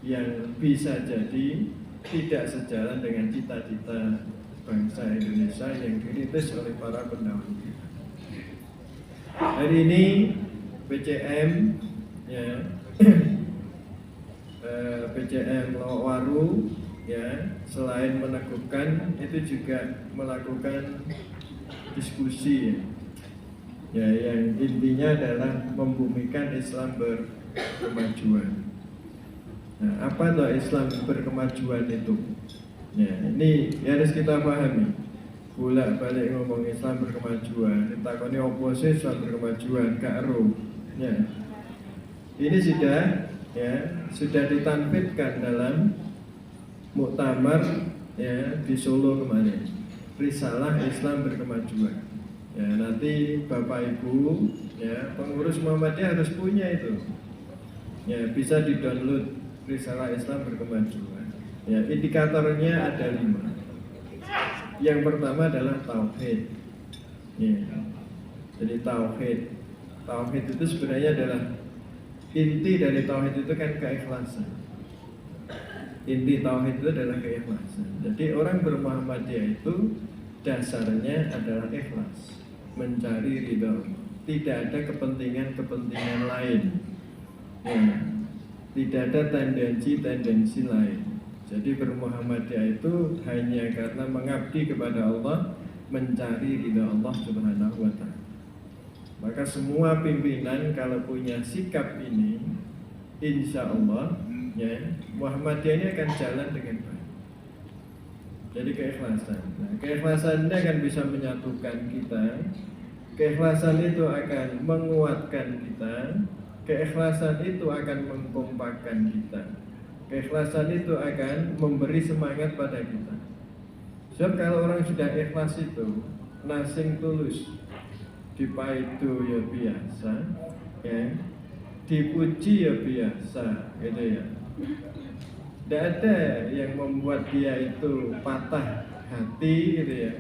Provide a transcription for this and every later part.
yang bisa jadi tidak sejalan dengan cita-cita bangsa Indonesia yang dirintis oleh para pendahulu kita. Hari ini PCM ya PCM Lowaru ya selain meneguhkan itu juga melakukan diskusi ya yang intinya adalah membumikan Islam berkemajuan. Nah, apa tuh Islam berkemajuan itu? Ya, ini harus kita pahami. Bolak-balik ngomong Islam berkemajuan, ditakoni opo sih Islam berkemajuan, gak ero. Ya. Ini sudah ditanfidkan dalam muktamar ya di Solo kemarin. Risalah Islam berkemajuan. Ya, nanti Bapak Ibu ya pengurus Muhammadiyah harus punya itu. Ya, bisa di-download Risalah Islam berkemajuan. Ya, indikatornya ada 5. Yang pertama adalah tauhid. Ya. Jadi tauhid itu sebenarnya adalah inti dari tauhid itu kan keikhlasan. Inti tauhid itu adalah keikhlasan. Jadi orang bermuhammadiyah itu dasarnya adalah ikhlas, mencari ridha Allah. Tidak ada kepentingan lain. Ya. Tidak ada tendensi lain. Jadi bermuhammadiyah itu hanya karena mengabdi kepada Allah, mencari ridha Allah Subhanahu wa ta'ala. Maka semua pimpinan kalau punya sikap ini, insya Allah ya, Muhammadiyah ini akan jalan dengan baik. Jadi keikhlasan. Nah, keikhlasan ini akan bisa menyatukan kita. Keikhlasan itu akan menguatkan kita. Keikhlasan itu akan mengkompakkan kita. Keikhlasan itu akan memberi semangat pada kita. Sebab kalau orang sudah ikhlas itu nasing tulus, dipaidu ya biasa, ya, dipuji ya biasa, gitu ya. Tidak ada yang membuat dia itu patah hati, gitu ya.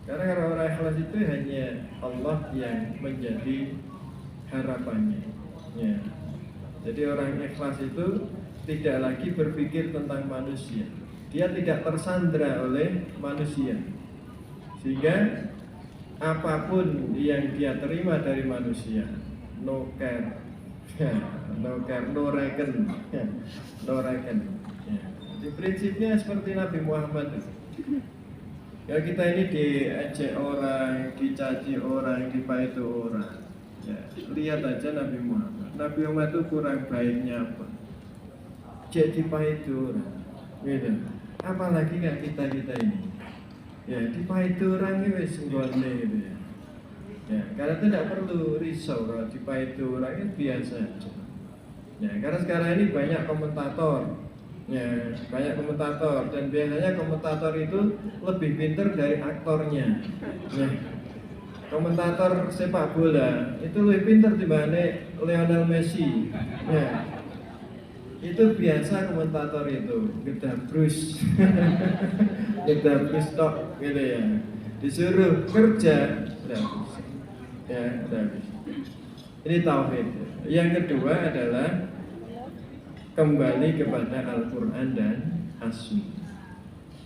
Karena kalau orang ikhlas itu hanya Allah yang menjadi harapannya. Ya. Jadi orang ikhlas itu tidak lagi berpikir tentang manusia. Dia tidak tersandra oleh manusia. Sehingga apapun yang dia terima dari manusia, no care, no reckon. Ya. Jadi prinsipnya seperti Nabi Muhammad. Ya, kita ini diejek orang, dicaci orang, dipaidu orang. Ya, lihat aja Nabi Muhammad. Nabi Muhammad itu kurang baiknya apa? Jadi paidu orang, gitu. Apalagi nggak kita ini, ya dipaidu orang ini wes nggone gitu ya. Ya, karena tidak perlu risau kalau dipaidu orang itu biasa aja. Ya, karena sekarang ini banyak komentator, ya banyak komentator dan biasanya komentator itu lebih pintar dari aktornya. Ya. Komentator sepak bola itu lebih pintar dibanding Lionel Messi. Ya. Itu biasa komentator itu gedabrus gedabrus tok gitu ya, disuruh kerja tidak bisa ya, tidak bisa. Ini tauhid. Yang kedua adalah kembali kepada Al-Quran dan As-Sunnah.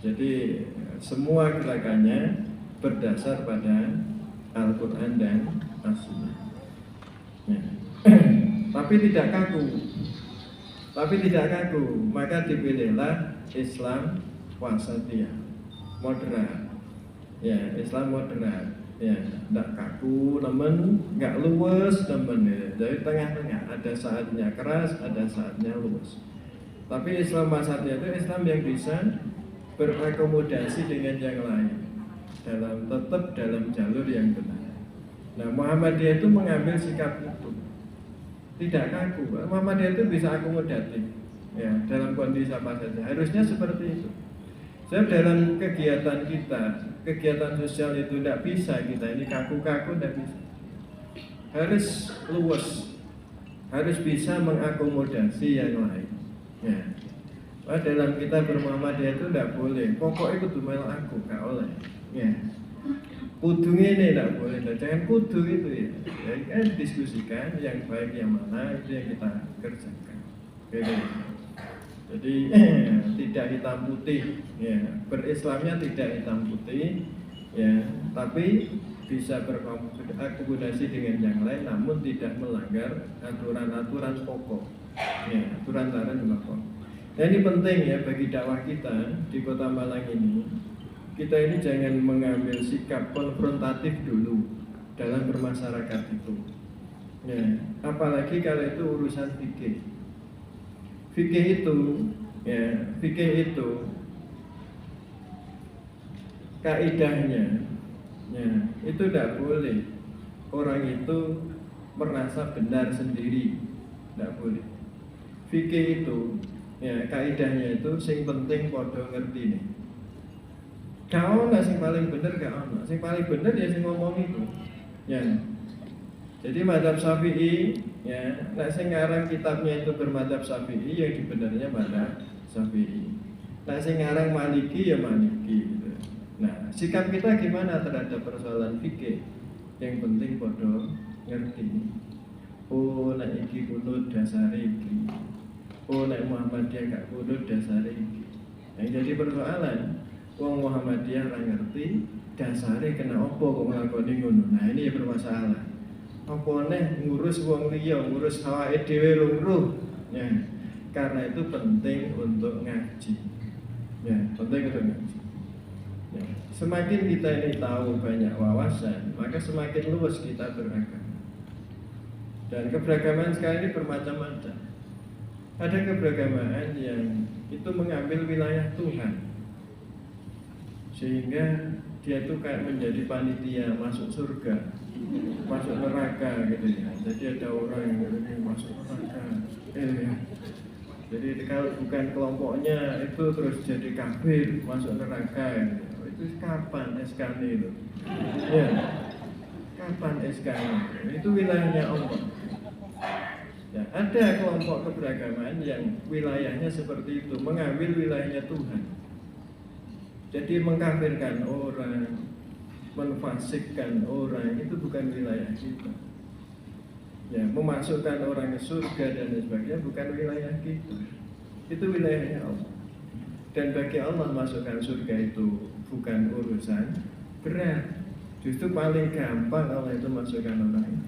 Jadi semua gerakannya berdasar pada Al-Quran dan As-Sunnah ya. Tapi tidak kaku, maka dipilihlah Islam wasatiyah, moderat. Ya, Islam moderat. Ya, tidak kaku, namun nggak luwes, namun ya. Jadi tengah-tengah. Ada saatnya keras, ada saatnya luwes. Tapi Islam wasatiyah itu Islam yang bisa berakomodasi dengan yang lain, tetap dalam jalur yang benar. Nah, Muhammadiyah itu mengambil sikap itu. Tidak kaku, Muhammadiyah itu bisa akomodatif ya, dalam kondisi apa saja. Harusnya seperti itu. Sebab dalam kegiatan kita, kegiatan sosial itu tidak bisa kita ini kaku-kaku, tidak bisa. Harus luas, harus bisa mengakomodasi yang lain ya. Dalam kita bermuhammadiyah itu tidak boleh pokoknya kudu melu aku, gak oleh ya. Kudu ini tidak boleh, jangan kudu itu ya. Jadi kan diskusikan yang baik yang mana, itu yang kita kerjakan. Gitu. Jadi tidak hitam putih, ya. Berislamnya tidak hitam putih, ya. Tapi bisa berakomodasi dengan yang lain, namun tidak melanggar aturan-aturan pokok, ya. Aturan-aturan pokok. Nah, ini penting ya bagi dakwah kita di Kota Malang ini. Kita ini jangan mengambil sikap konfrontatif dulu dalam bermasyarakat itu, ya. Apalagi kalau itu urusan fikih. Fikih itu, ya, fikih itu kaidahnya, ya, itu tidak boleh orang itu merasa benar sendiri, tidak boleh. Fikih itu, ya, kaidahnya itu sing penting podo ngerti nih. Kau nggak sing paling bener gak ono, sing paling bener ya sing ngomong itu, ya. Jadi mazhab Syafi'i, ya, nah sing ngarang kitabnya itu bermadzhab Syafi'i, yang sebenarnya mazhab Syafi'i. Nah sing ngarang Maliki ya Maliki gitu. Nah, sikap kita gimana terhadap persoalan fikih? Yang penting podo ngerti. Oh, nek iki kunut dasare iki. Oh, nek Muhammadiyah gak kunut dasare iki. Yang jadi persoalan, wong Muhammadiyah ora ngerti dasare kena opo kok nglakoni ngono. Nah, ini ya bermasalah. Apa neh ngurus wong liya, ngurus awake dhewe ruh-ruh. Ya. Karena itu penting untuk ngaji. Ya, penting untuk ngaji. Ya. Semakin kita ini tahu banyak wawasan, maka semakin luas kita beragama. Dan keberagaman sekarang ini bermacam-macam. Ada keberagaman yang itu mengambil wilayah Tuhan, sehingga dia tuh kayak menjadi panitia masuk surga, masuk neraka gitu ya. Jadi ada orang yang masuk neraka, jadi kalau bukan kelompoknya itu terus jadi kafir masuk neraka gitu. Itu kapan SK-nya itu? Ya, kapan SK-nya? Itu wilayahnya Allah. Ya, ada kelompok keberagaman yang wilayahnya seperti itu, mengambil wilayahnya Tuhan. Jadi mengkafirkan orang, menfasikkan orang, itu bukan wilayah kita. Ya, memasukkan orang ke surga dan sebagainya bukan wilayah kita. Itu wilayahnya Allah. Dan bagi Allah masukkan surga itu bukan urusan berat. Justru paling gampang Allah itu masukkan orang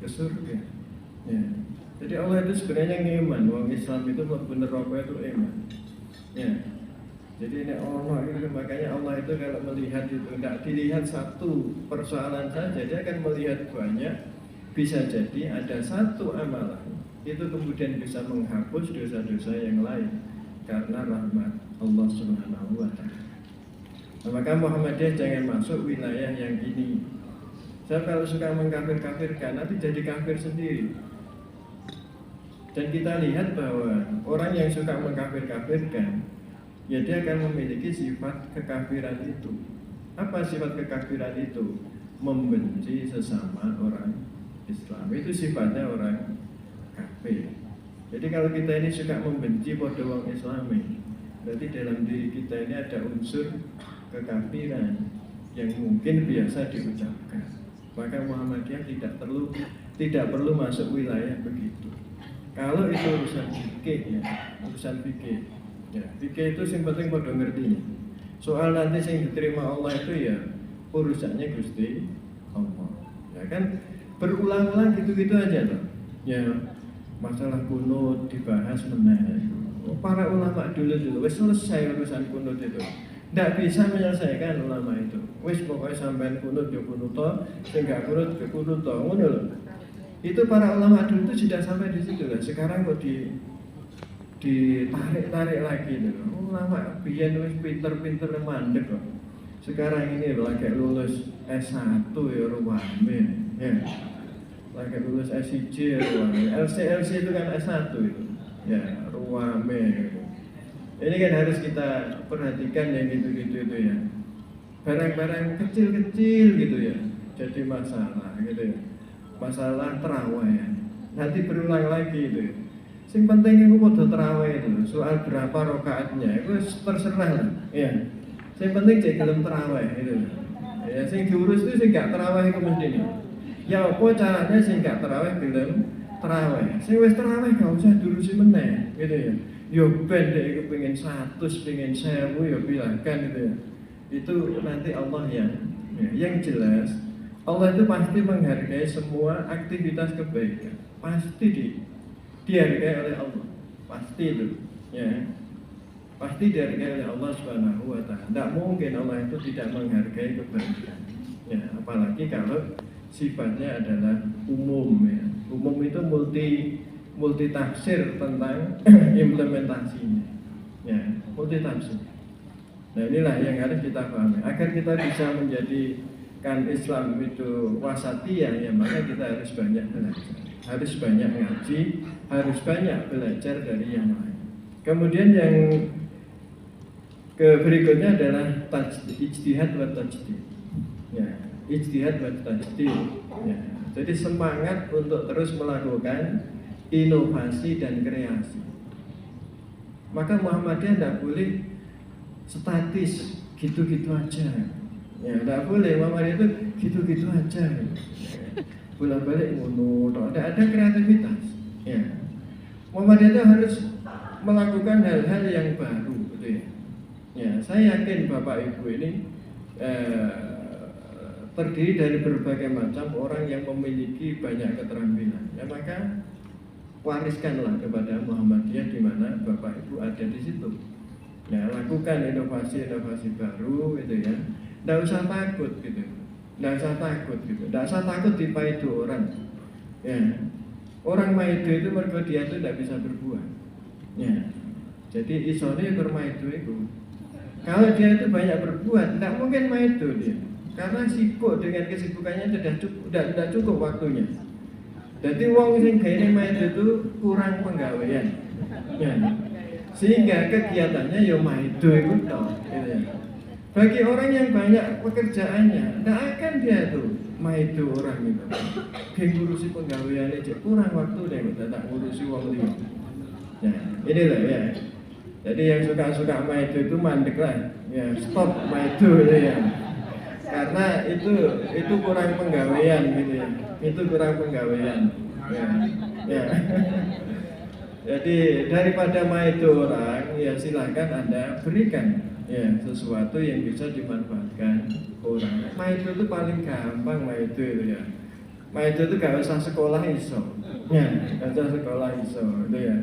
ke surga. Ya. Jadi Allah itu sebenarnya ngiman. Orang Islam itu benar apa itu iman. Ya. Jadi ini Allah itu, makanya Allah itu kalau melihat itu tidak dilihat satu persoalan saja, dia akan melihat banyak. Bisa jadi ada satu amalan itu kemudian bisa menghapus dosa-dosa yang lain karena rahmat Allah Subhanahu wa Ta'ala. Nah, maka Muhammadiyah jangan masuk wilayah yang ini. Saya kalau suka mengkafir-kafirkan nanti jadi kafir sendiri. Dan kita lihat bahwa orang yang suka mengkafir-kafirkan, ya dia akan memiliki sifat kekafiran itu. Apa sifat kekafiran itu? Membenci sesama orang Islam. Itu sifatnya orang kafir. Jadi kalau kita ini suka membenci pada orang Islam, berarti dalam diri kita ini ada unsur kekafiran yang mungkin biasa diucapkan. Maka Muhammadiyah tidak perlu masuk wilayah begitu. Kalau itu urusan fikih, ya, urusan fikih. Ya, fikih itu yang penting pada ngertinya. Soal nanti yang diterima Allah itu ya urusannya Gusti Allah. Ya kan berulang-ulang gitu-gitu aja loh. Ya, masalah kunut dibahas meneh. Para ulama dulu wis selesai urusan kunut itu. Tidak bisa menyelesaikan ulama itu. Wis pokoknya sampean kunut yo kunut to, sing gak kunut yo kunut to, ngono lho. Itu para ulama dulu itu sudah sampai di situ lah. Sekarang kok ditarik lagi gitu. Ulama biyen wis pinter-pinter mandek kok. Sekarang ini lagi lulus S1 ya ruwame. Ya. Lagi lulus S1 ya ruwame. LC itu kan S1 itu. Ya, ruwame gitu. Ini kan harus kita perhatikan yang gitu-gitu itu ya. Barang-barang kecil-kecil gitu ya. Jadi masalah gitu ya. Masalah terawih. Nanti berulang lagi itu. Sing penting itu kudu terawih itu. Soal berapa rakaatnya itu terserah lah. Ya. Sing penting cek gelem terawih itu. Ya sing diurus itu sing gak terawih itu mesti ini. Ya apa caranya sing gak terawih gelem terawih. Sing wis terawih gak usah diurusi meneh gitu ya. yo ben dek pengen 100, pengen 1000 ya bilangkan gitu ya. Itu nanti Allah yang jelas Allah itu pasti menghargai semua aktivitas kebaikan. Pasti dihargai oleh Allah. Pasti itu, ya. Pasti dihargai oleh Allah Subhanahu wa taala. Tidak mungkin Allah itu tidak menghargai kebaikan. Ya, apalagi kalau sifatnya adalah umum ya. Umum itu multi tafsir tentang implementasinya. Ya, multi tafsir. Nah, inilah yang harus kita pahami. Agar kita bisa menjadikan Islam itu wasatiyah, ya maka kita harus banyak belajar. Harus banyak ngaji, harus banyak belajar dari yang lain. Kemudian yang berikutnya adalah ijtihad wa tajdid. Ya, ijtihad wa tajdid. Ya. Jadi semangat untuk terus melakukan inovasi dan kreasi. Maka Muhammadiyah tidak boleh statis gitu-gitu aja. Ya, tidak boleh Muhammadiyah itu gitu-gitu aja. Bolak-balik ngono, tidak ada kreativitas. Ya. Muhammadiyah itu harus melakukan hal-hal yang baru, gitu ya. Ya, saya yakin Bapak Ibu ini terdiri dari berbagai macam orang yang memiliki banyak keterampilan. Ya, maka wariskanlah kepada Muhammadiyah di mana Bapak Ibu ada di situ. Ya, lakukan inovasi-inovasi baru, gitu ya. Tidak usah takut, gitu. Tidak usah takut, gitu. Tidak usah takut dipaidu orang. Ya, orang maido itu mergo dia itu tidak bisa berbuat. Ya, jadi isone bermaido itu. Kalau dia itu banyak berbuat, tidak mungkin maido dia. Karena sibuk dengan kesibukannya tidak cukup waktunya. Jadi wong sing gawe maido itu kurang penggawaian. Ya. Sehingga kegiatannya ya maido itu toh, gitu ya. Bagi orang yang banyak pekerjaannya, tidak akan dia tuh maido orang itu. Kayak ngurusi penggawaian aja kurang waktu deh, tidak ngurusi wong liya. Ya, inilah ya. Jadi yang suka-suka maido itu mandek lah, ya stop maido ya. Karena itu kurang penggawaian gitu ya. Itu kurang penggawaian. Ya. Ya. Jadi daripada maido orang, ya silahkan Anda berikan ya sesuatu yang bisa dimanfaatkan orang. Maido itu paling gampang maido itu ya. Maido itu gak usah sekolah iso. Ya, gak usah sekolah iso itu ya.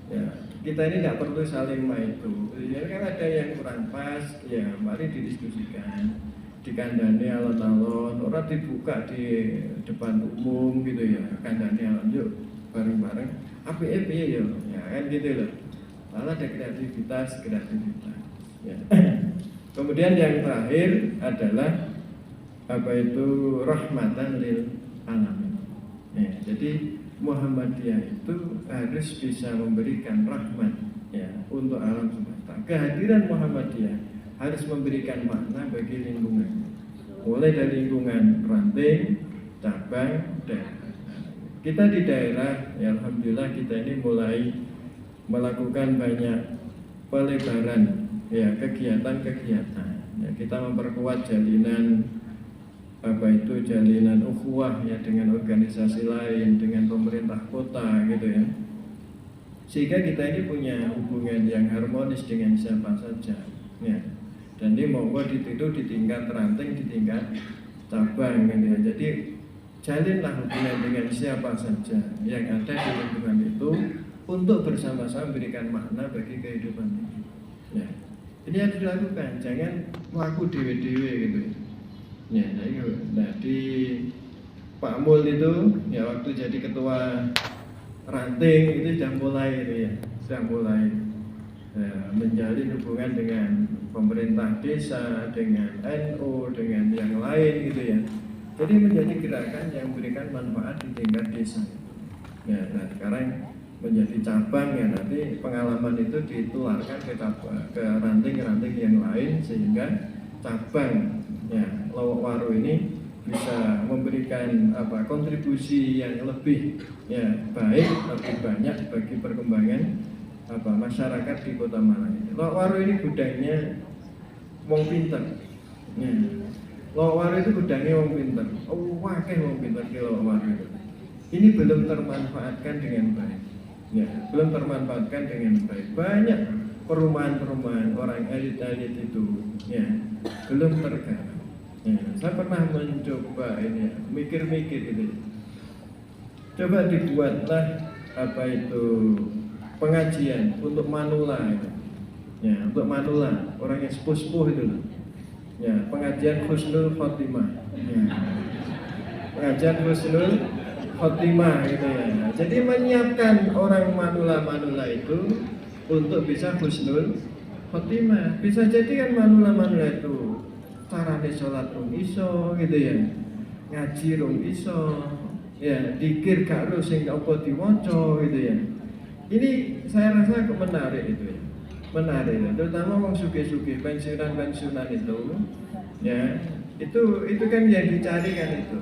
Ya, kita ini nggak perlu saling maido. Ya kan ada yang kurang pas, ya mari didiskusikan, dikandani alon-alon, orang dibuka di depan umum gitu ya, kandani alon yuk bareng-bareng, apa ya, ya kan gitu loh. Malah ada kreativitas. Ya. Kemudian yang terakhir adalah apa itu rahmatan lil alamin. Ya, jadi Muhammadiyah itu harus bisa memberikan rahmat ya untuk alam semesta. Kehadiran Muhammadiyah harus memberikan makna bagi lingkungan. Mulai dari lingkungan ranting, cabang, daerah. Kita di daerah, ya alhamdulillah kita ini mulai melakukan banyak pelebaran ya kegiatan-kegiatan. Ya, kita memperkuat jalinan jalinan ukhuwah ya dengan organisasi lain, dengan pemerintah kota gitu ya. Sehingga kita ini punya hubungan yang harmonis dengan siapa saja ya. Dan ini monggo di tingkat ranting, di tingkat cabang gitu ya. Jadi jalinlah hubungan dengan siapa saja yang ada di lingkungan itu untuk bersama-sama memberikan makna bagi kehidupan ini. Ya. Ini yang dilakukan, jangan melaku dewe-dewe gitu ya. Ya, nah di Pak Mul itu ya waktu jadi ketua ranting itu sudah mulai itu ya, menjalin hubungan dengan pemerintah desa, dengan NU, dengan yang lain gitu ya. Jadi menjadi gerakan yang memberikan manfaat di tingkat desa. Ya, nah sekarang menjadi cabang ya, nanti pengalaman itu ditularkan ke ranting-ranting yang lain sehingga cabang ya Lowok Waru ini bisa memberikan kontribusi yang lebih ya baik, lebih banyak bagi perkembangan masyarakat di Kota Malang ini. Lowok Waru ini gudangnya wong pinter. Ya. Lowok Waru itu gudangnya wong pinter. Wakeh wong pinter di Lowok Waru itu. Ini belum termanfaatkan dengan baik. ya, belum termanfaatkan dengan baik. Banyak perumahan-perumahan orang elit-elit itu ya belum tergarap. Ya, saya pernah mencoba ini mikir-mikir itu. Coba dibuatlah apa itu pengajian untuk manula itu. Ya, untuk manula, orang yang sepuh-sepuh itu. Ya, pengajian husnul khotimah. Ya. Pengajian husnul khotimah gitu ya. Jadi menyiapkan orang manula-manula itu untuk bisa husnul khotimah. Bisa jadi kan manula-manula itu carane sholat rung iso gitu ya. Ngaji rung iso. Ya, dikir gak ro sing apa diwaca gitu ya. Ini saya rasa menarik itu ya. Menarik ya. Terutama wong sugih-sugih pensiunan-pensiunan itu ya. Itu kan yang dicari kan itu.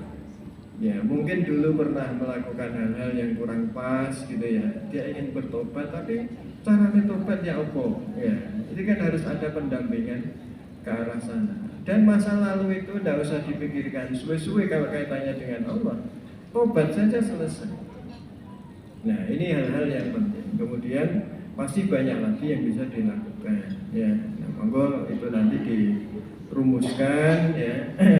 Ya, mungkin dulu pernah melakukan hal-hal yang kurang pas gitu ya. Dia ingin bertobat tapi caranya tobat ya apa? Ya, ini kan harus ada pendampingan ke arah sana. Dan masa lalu itu tidak usah dipikirkan suwe-suwe kalau kaitannya dengan Allah. Tobat saja selesai. Nah, ini hal-hal yang penting. Kemudian pasti banyak lagi yang bisa dilakukan. Ya, nah, monggo itu nanti dirumuskan ya.